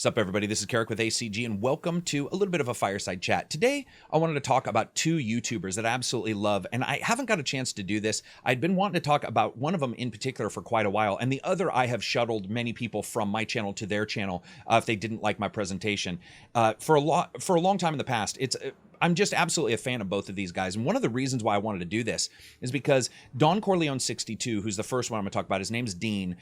What's up, everybody? This is Karak with ACG, and welcome to a little bit of a fireside chat. Today, I wanted to talk about two YouTubers that I absolutely love, and I haven't got a chance to do this. I'd been wanting to talk about one of them in particular for quite a while, and the other I have shuttled many people from my channel to their channel if they didn't like my presentation. For a long time in the past, I'm just absolutely a fan of both of these guys. And one of the reasons why I wanted to do this is because Vinniecorleone62, who's the first one I'm going to talk about, his name's Dean,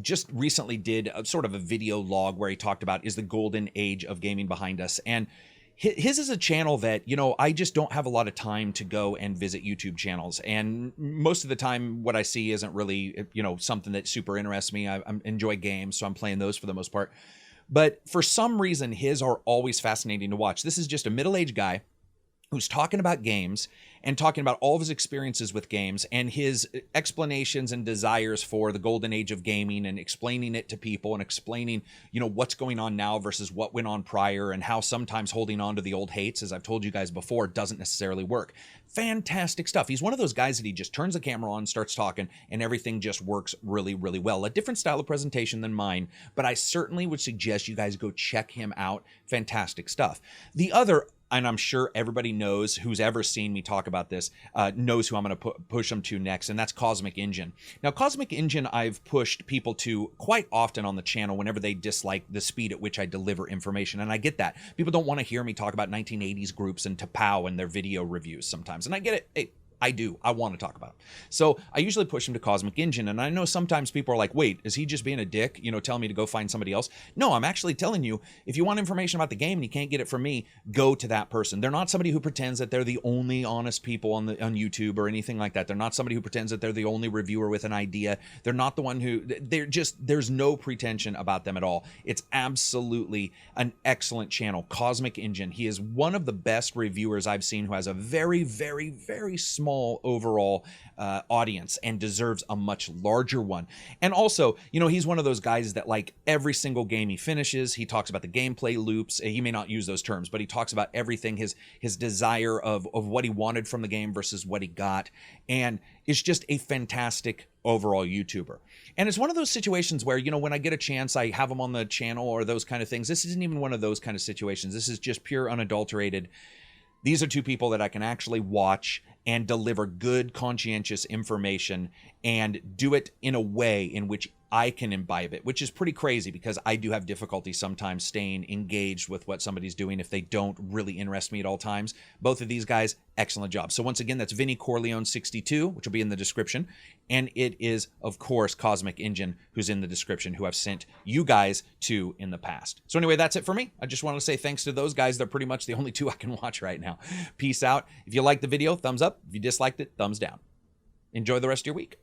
just recently did a sort of a video log where he talked about is the golden age of gaming behind us. And his is a channel that, I just don't have a lot of time to go and visit YouTube channels. And most of the time, what I see isn't really, something that super interests me. I enjoy games, so I'm playing those for the most part. But for some reason, his are always fascinating to watch. This is just a middle-aged guy who's talking about games and talking about all of his experiences with games and his explanations and desires for the golden age of gaming and explaining it to people and explaining, what's going on now versus what went on prior and how sometimes holding on to the old hates, as I've told you guys before, doesn't necessarily work. Fantastic stuff. He's one of those guys that he just turns the camera on, starts talking, and everything just works really, really well. A different style of presentation than mine, but I certainly would suggest you guys go check him out. Fantastic stuff. The other, and I'm sure everybody knows, who's ever seen me talk about this, knows who I'm going to push them to next, and that's Cosmic Engine. Now, Cosmic Engine, I've pushed people to quite often on the channel whenever they dislike the speed at which I deliver information, and I get that. People don't want to hear me talk about 1980s groups and Tapao and their video reviews sometimes, and I get it. Hey, I do. I want to talk about them. So I usually push them to Cosmic Engine. And I know sometimes people are like, wait, is he just being a dick, telling me to go find somebody else? No, I'm actually telling you, if you want information about the game and you can't get it from me, go to that person. They're not somebody who pretends that they're the only honest people on YouTube or anything like that. They're not somebody who pretends that they're the only reviewer with an idea. They're not the one who, there's no pretension about them at all. It's absolutely an excellent channel, Cosmic Engine. He is one of the best reviewers I've seen who has a very, very, very small overall audience and deserves a much larger one. And also, he's one of those guys that, like, every single game he finishes, he talks about the gameplay loops. He may not use those terms, but he talks about everything, his desire of what he wanted from the game versus what he got, and is just a fantastic overall YouTuber. And it's one of those situations where, when I get a chance, I have him on the channel or those kind of things. This isn't even one of those kind of situations. This is just pure unadulterated. These are two people that I can actually watch and deliver good, conscientious information and do it in a way in which I can imbibe it, which is pretty crazy because I do have difficulty sometimes staying engaged with what somebody's doing if they don't really interest me at all times. Both of these guys, excellent job. So once again, that's Vinniecorleone62, which will be in the description. And it is, of course, Cosmic Engine, who's in the description, who I've sent you guys to in the past. So anyway, that's it for me. I just want to say thanks to those guys. They're pretty much the only two I can watch right now. Peace out. If you liked the video, thumbs up. If you disliked it, thumbs down. Enjoy the rest of your week.